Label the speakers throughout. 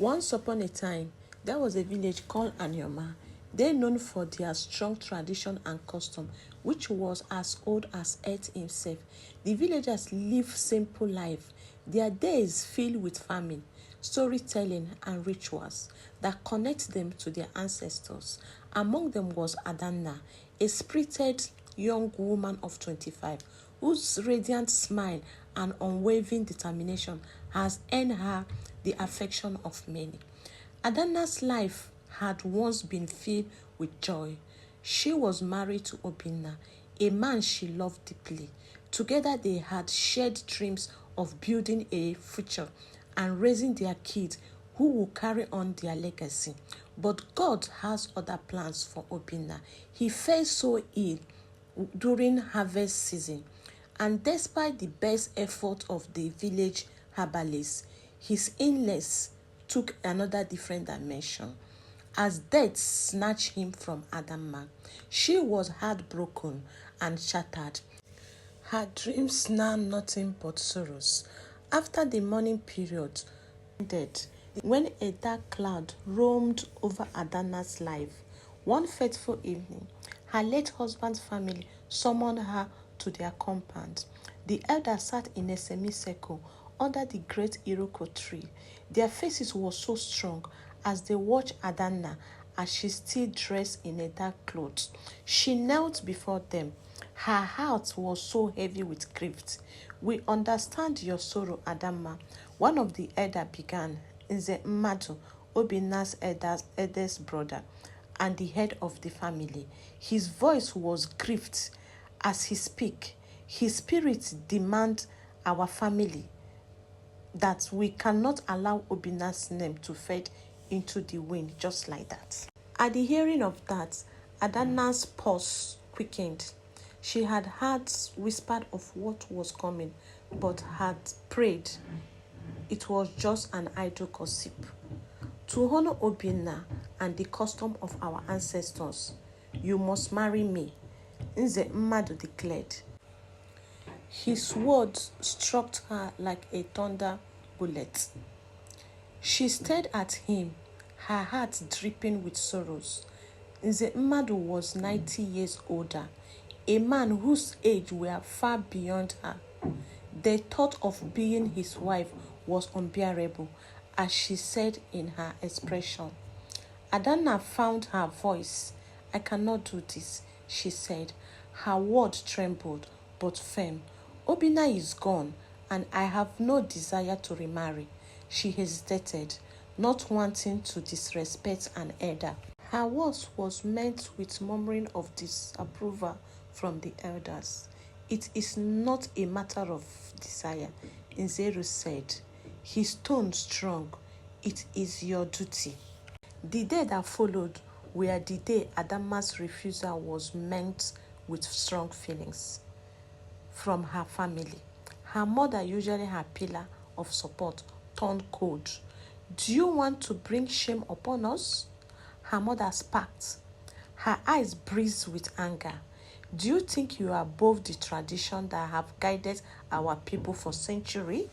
Speaker 1: Once upon a time, there was a village called Alaoma. They known for their strong tradition and custom, which was as old as Earth himself. The villagers lived simple life. Their days filled with farming, storytelling, and rituals that connect them to their ancestors. Among them was Adanna, a spirited young woman of 25, whose radiant smile and unwavering determination has earned her the affection of many. Adanna's life had once been filled with joy. She was married to Obinna, a man she loved deeply. Together they had shared dreams of building a future and raising their kids who will carry on their legacy. But God has other plans for Obinna. He fell so ill during harvest season, and despite the best effort of the village herbalists, his illness took another different dimension. As death snatched him from Adanna, she was heartbroken and shattered. Her dreams now nothing but sorrows. After the mourning period ended, when a dark cloud roamed over Adanna's life, one fateful evening, her late husband's family summoned her to their compound. The elders sat in a semicircle under the great Iroko tree. Their faces were so strong as they watched Adanna as she still dressed in a dark cloth. She knelt before them. Her heart was so heavy with grief. "We understand your sorrow, Adanna," one of the elders began. Nze Mmadu, Obinna's eldest brother and the head of the family. His voice was grieved as he spoke. His spirit demands our family that we cannot allow Obinna's name to fade into the wind just like that. At the hearing of that, Adanna's pulse quickened. She had heard whispered of what was coming, but had prayed it was just an idle gossip. To honor Obinna and the custom of our ancestors, you must marry me, Nze Mmadu declared. His words struck her like a thunder bullet. She stared at him, her heart dripping with sorrows. Nze Mmadu was 90 years older, a man whose age were far beyond her. The thought of being his wife was unbearable, as she said in her expression. Adanna found her voice. "I cannot do this," she said. Her word trembled, but firm. "Obinna is gone, and I have no desire to remarry." She hesitated, not wanting to disrespect an elder. Her words was met with murmuring of disapproval from the elders. "It is not a matter of desire," Nzeru said, his tone strong. "It is your duty." The day that followed were the day Adanna's refusal was met with strong feelings from her family. Her mother, usually her pillar of support, turned cold. "Do you want to bring shame upon us?" Her mother sparked. Her eyes breathed with anger. "Do you think you are above the tradition that have guided our people for centuries?"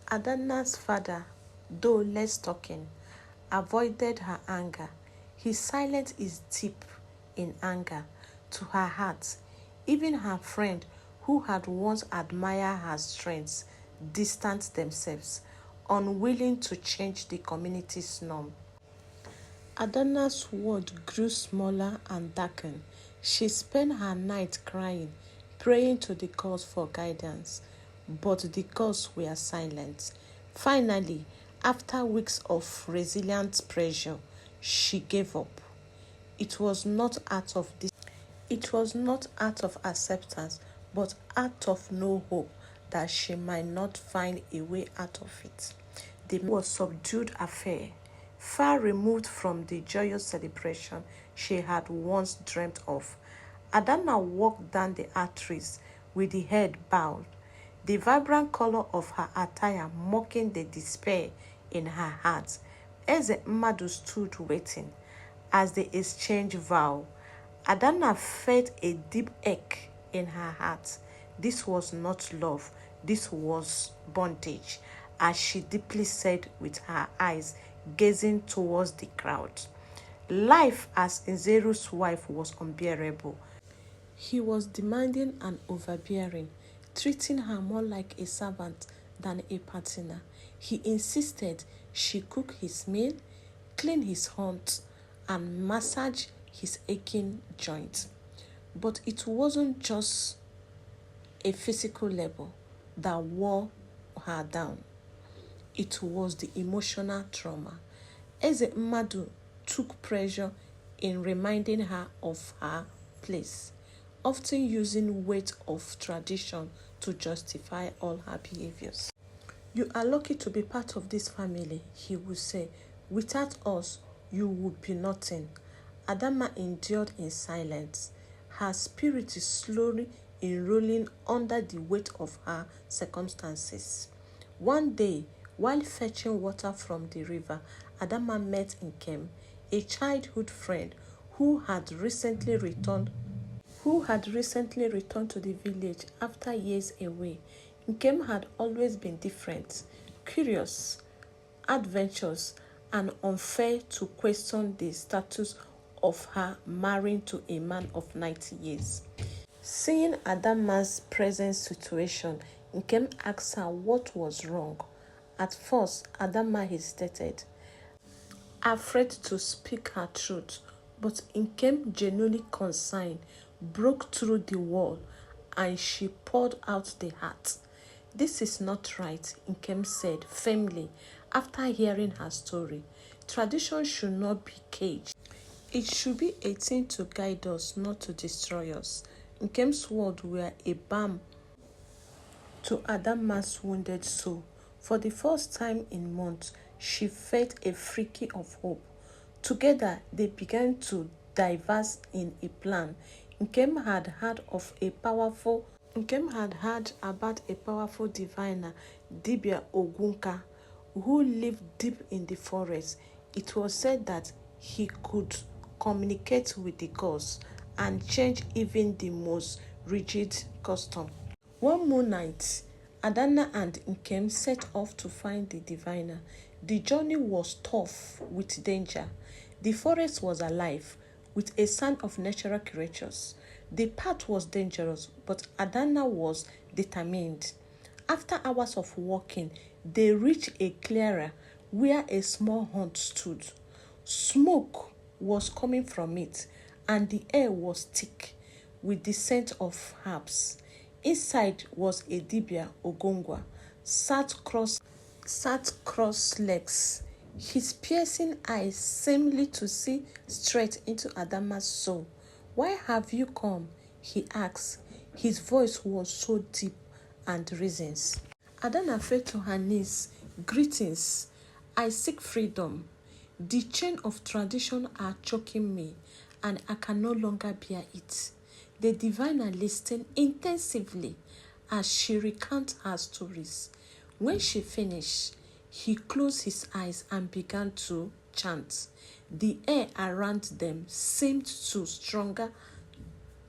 Speaker 1: Adanna's father, though less talking, avoided her anger. His silence is deep in anger to her heart. Even her friend, who had once admired her strength, distanced themselves, unwilling to change the community's norm. Adanna's world grew smaller and darkened. She spent her night crying, praying to the gods for guidance, but the gods were silent. Finally, after weeks of resilient pressure, she gave up. It was not out of acceptance, but out of no hope that she might not find a way out of it. The was subdued affair, far removed from the joyous celebration she had once dreamt of. Adanna walked down the arteries with the head bowed, the vibrant color of her attire mocking the despair in her heart. Eze Mmadu stood waiting as they exchanged vows. Adanna felt a deep ache in her heart. This was not love, this was bondage. as she deeply said with her eyes gazing towards the crowd. Life as Nzeru's wife was unbearable. He was demanding and overbearing, treating her more like a servant than a partner. He insisted she cook his meal, clean his haunts, and massage his aching joints. But it wasn't just a physical labor that wore her down. It was the emotional trauma. Eze Mmadu took pressure in reminding her of her place, often using weight of tradition to justify all her behaviors. You are lucky to be part of this family, he would say. Without us, you would be nothing. Adanna endured in silence, her spirit slowly enrolling under the weight of her circumstances. One day, while fetching water from the river, Adanna met Nkem, a childhood friend who had recently returned to the village after years away. Nkem had always been different, curious, adventurous, and unfair to question the status of her marrying to a man of 90 years. Seeing Adanna's present situation, Nkem asked her what was wrong. At first, Adanna hesitated, afraid to speak her truth, but Nkem, genuinely concerned, broke through the wall and she poured out the heart. This is not right, Nkem said firmly after hearing her story. Tradition should not be caged. It should be a thing to guide us, not to destroy us. Nkem's words were a balm to Adanna's wounded soul. For the first time in months, she felt a flicker of hope. Together, they began to diverse in a plan. Nkem had heard about a powerful diviner, Dibia Ogunka, who lived deep in the forest. It was said that he could communicate with the gods and change even the most rigid custom. One moonlight, Adanna and Nkem set off to find the diviner. The journey was tough with danger. The forest was alive with a sound of natural creatures. The path was dangerous, but Adanna was determined. After hours of walking, they reached a clearing where a small hut stood. Smoke was coming from it, and the air was thick with the scent of herbs. Inside was a Dibia Ogongwa, sat cross legs. His piercing eyes seemed to see straight into Adanna's soul. "Why have you come?" he asked. His voice was so deep and reasons. Adanna fell to her knees. "Greetings. I seek freedom. The chain of tradition are choking me, and I can no longer bear it." The diviner listened intensively as she recounted her stories. When she finished, he closed his eyes and began to chant. The air around them seemed to stronger,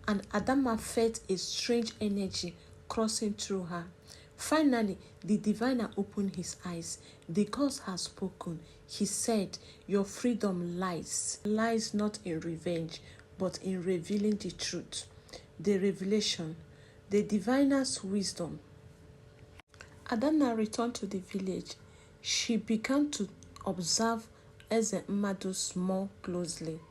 Speaker 1: and Adanna felt a strange energy crossing through her. Finally, the diviner opened his eyes. "The gods have spoken," he said. "Your freedom lies not in revenge, but in revealing the truth." The revelation, the diviner's wisdom. Adanna returned to the village. She began to observe Eze Mmadu more closely,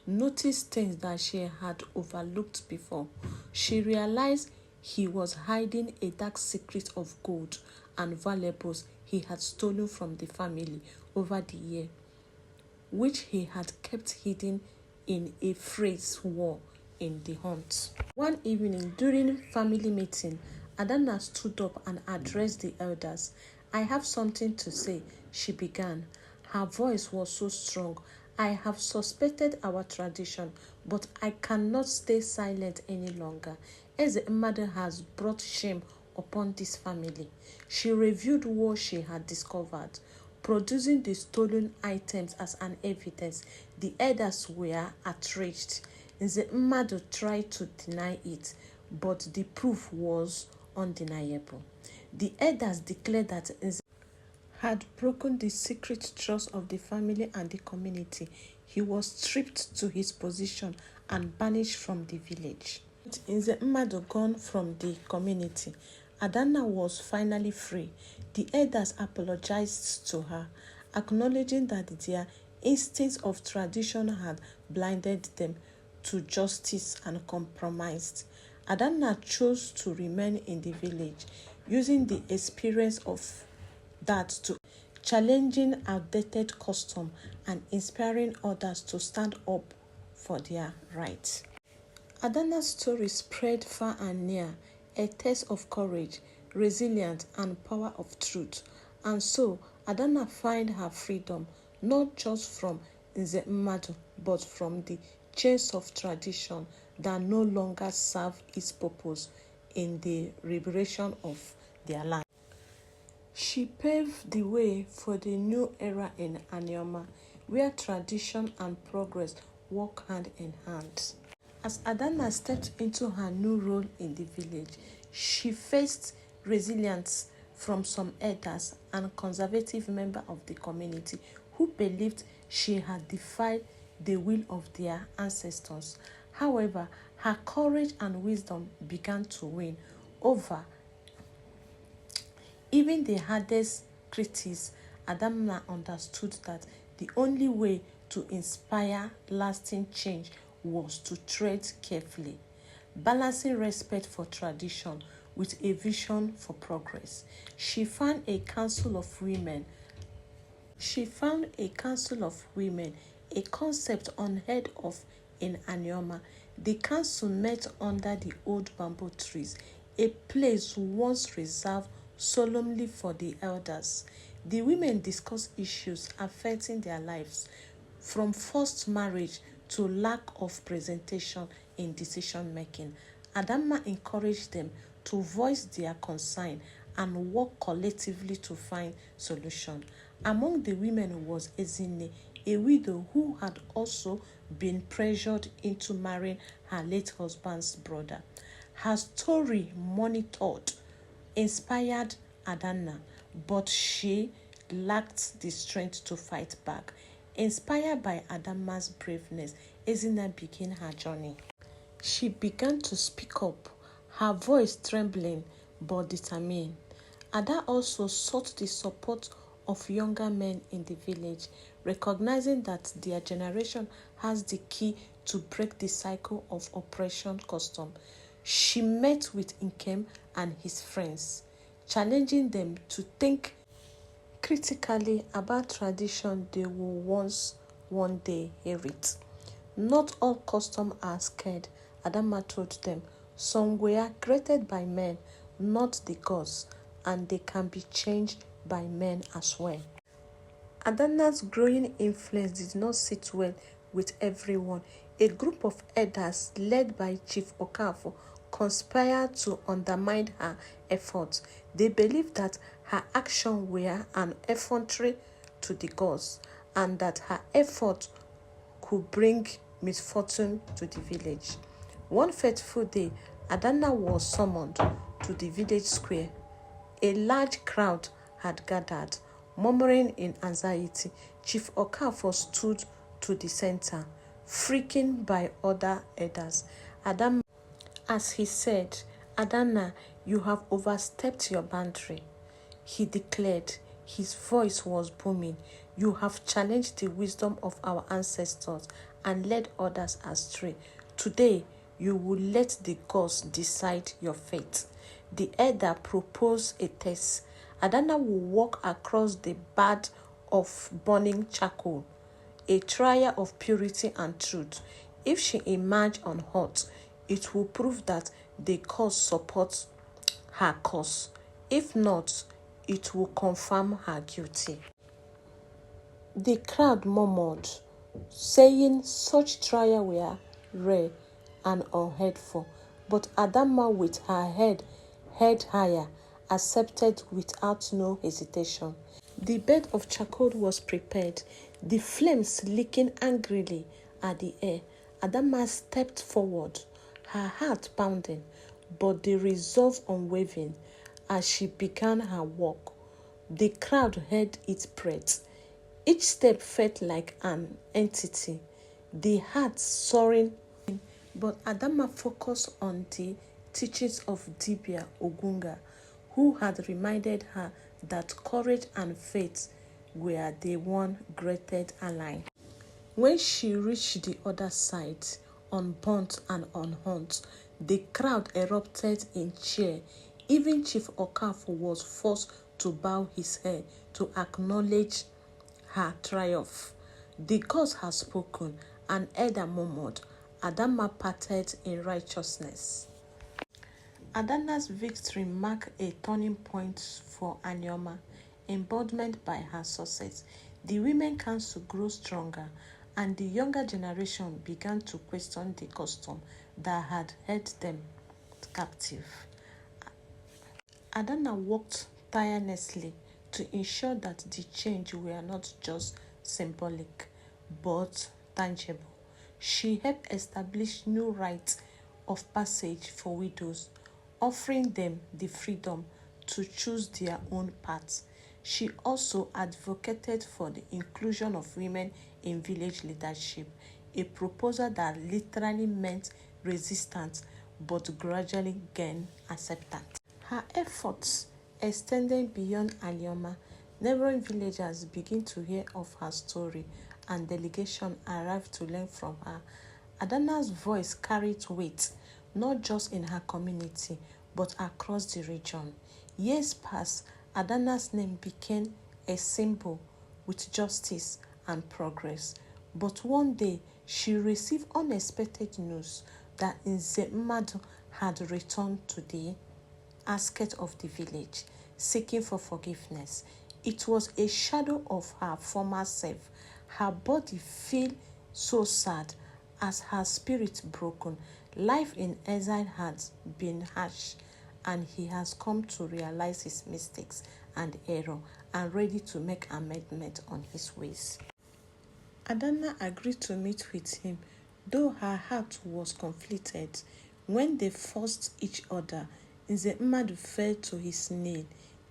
Speaker 1: noticed things that she had overlooked before. She realized he was hiding a dark secret of gold and valuables he had stolen from the family over the year, which he had kept hidden in a phrase war in the hunt. One evening during family meeting, Adanna stood up and addressed the elders. "I have something to say," she began. Her voice was so strong. "I have suspected our tradition, but I cannot stay silent any longer. Eze Mmadu has brought shame upon this family." She reviewed what she had discovered, producing the stolen items as an evidence. The elders were outraged. Eze Mmadu tried to deny it, but the proof was undeniable. The elders declared that had broken the secret trust of the family and the community. He was stripped to his position and banished from the village. In the Mmadu gone from the community, Adanna was finally free. The elders apologized to her, acknowledging that their instincts of tradition had blinded them to justice and compromised. Adanna chose to remain in the village, using the experience of that to challenging outdated custom and inspiring others to stand up for their rights. Adanna's story spread far and near, a test of courage, resilience, and power of truth. And so, Adanna found her freedom not just from Nze Mmadu, but from the chains of tradition that no longer serve its purpose in the liberation of their land. She paved the way for the new era in Alaoma, where tradition and progress walk hand in hand. As Adanna stepped into her new role in the village, she faced resilience from some elders and conservative members of the community who believed she had defied the will of their ancestors. However, her courage and wisdom began to win over even the hardest critics. Adanna understood that the only way to inspire lasting change was to tread carefully, balancing respect for tradition with a vision for progress. She found a council of women, a concept unheard of in Alaoma. The council met under the old bamboo trees, a place once reserved solemnly for the elders. The women discussed issues affecting their lives, from forced marriage to lack of presentation in decision making. Adanna encouraged them to voice their concern and work collectively to find solution. Among the women was Ezinne, a widow who had also been pressured into marrying her late husband's brother. Her story monitored inspired Adanna, but she lacked the strength to fight back. Inspired by Adanna's braveness, Ezinne began her journey. She began to speak up, her voice trembling but determined. Ada also sought the support of younger men in the village, recognizing that their generation has the key to break the cycle of oppression custom. She met with Nkem and his friends, challenging them to think critically about tradition they will one day inherit. Not all customs are scared, Adanna told them. Some were created by men, not the gods, and they can be changed by men as well. Adanna's growing influence did not sit well with everyone. A group of elders led by Chief Okafor conspired to undermine her efforts. They believed that her actions were an effrontery to the gods and that her efforts could bring misfortune to the village. One fateful day, Adanna was summoned to the village square. A large crowd had gathered, murmuring in anxiety. Chief Okafor stood to the center, freaking by other elders. As he said, "Adanna, you have overstepped your boundary," he declared. His voice was booming. "You have challenged the wisdom of our ancestors and led others astray. Today, you will let the gods decide your fate." The elder proposed a test. Adanna will walk across the bed of burning charcoal, a trial of purity and truth. If she emerged unhurt, it will prove that the gods support her cause. If not, it will confirm her guilty. The crowd murmured, saying such trials were rare and unheard for. But Adanna, with her head held higher, accepted without no hesitation. The bed of charcoal was prepared, the flames licking angrily at the air. Adanna stepped forward, her heart pounding, but the resolve unwavering. As she began her walk, The crowd held its breath. Each step felt like an entity, the heart soaring. But Adanna focused on the teachings of Dibia Ogunga, who had reminded her that courage and faith were the one greatest ally. When she reached the other side, unburnt and unhurt, the crowd erupted in cheer. Even Chief Okafor was forced to bow his head to acknowledge her triumph. The gods had spoken, and Elder murmured, Adanna parted in righteousness. Adanna's victory marked a turning point for Alaoma, embodied by her success. The Women Council grew stronger, and the younger generation began to question the custom that had held them captive. Adanna worked tirelessly to ensure that the change were not just symbolic but tangible. She helped establish new rites of passage for widows, offering them the freedom to choose their own paths. She also advocated for the inclusion of women in village leadership, a proposal that literally meant resistance but gradually gained acceptance. Her efforts extended beyond Alaoma. Neighboring villagers began to hear of her story, and delegations arrived to learn from her. Adanna's voice carried weight, not just in her community, but across the region. Years passed, Adanna's name became a symbol with justice and progress. But one day, she received unexpected news that Nze Mmadu had returned to the outskirts of the village, seeking for forgiveness. It was a shadow of her former self. Her body felt so sad as her spirit broken. Life in exile had been harsh, and he has come to realize his mistakes and error and ready to make amendment on his ways. Adanna agreed to meet with him, though her heart was conflicted. When they forced each other, Nze Mmadu fell to his knee,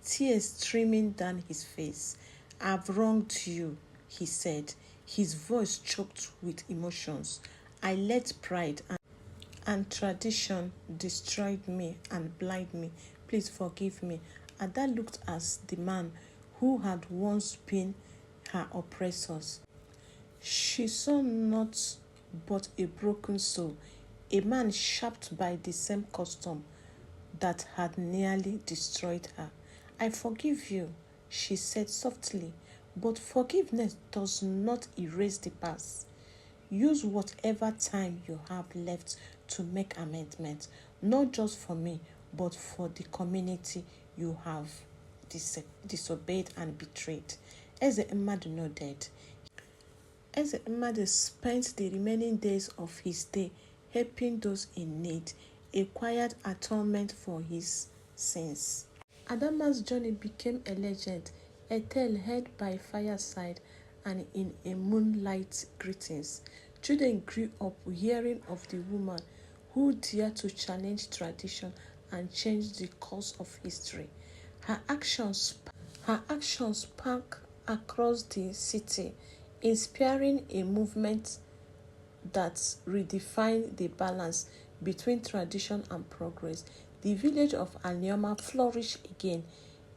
Speaker 1: tears streaming down his face. I've wronged you, he said, his voice choked with emotions. I let pride and tradition destroyed me and blind me. Please forgive me. Ada looked at the man who had once been her oppressors. She saw not but a broken soul, a man shaped by the same custom that had nearly destroyed her. I forgive you, she said softly, but forgiveness does not erase the past. Use whatever time you have left to make amendments, not just for me, but for the community you have disobeyed and betrayed. Eze Mmadu nodded. Eze Mmadu spent the remaining days of his day helping those in need, a quiet atonement for his sins. Adanna's journey became a legend, a tale heard by fireside and in a moonlight greetings. Children grew up hearing of the woman who dared to challenge tradition and change the course of history. Her actions sparked across the city, inspiring a movement that redefined the balance between tradition and progress. The village of Alaoma flourished again,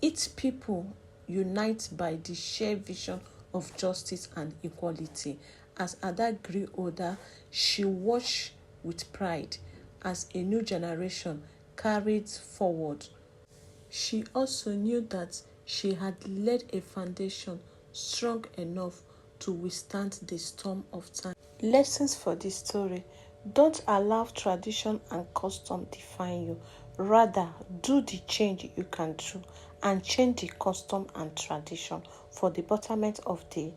Speaker 1: its people unite by the shared vision of justice and equality. As Ada grew older, she watched with pride as a new generation carried forward. She also knew that she had laid a foundation strong enough to withstand the storm of time. Lessons for this story: don't allow tradition and custom define you. Rather, do the change you can do and change the custom and tradition for the betterment of the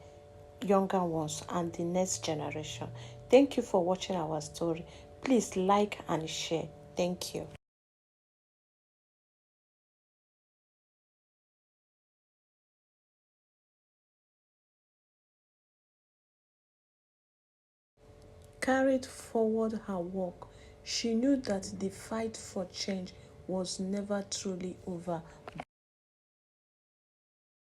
Speaker 1: younger ones and the next generation. Thank you for watching our story. Please like and share. Thank you. Carried forward her work, she knew that the fight for change was never truly over.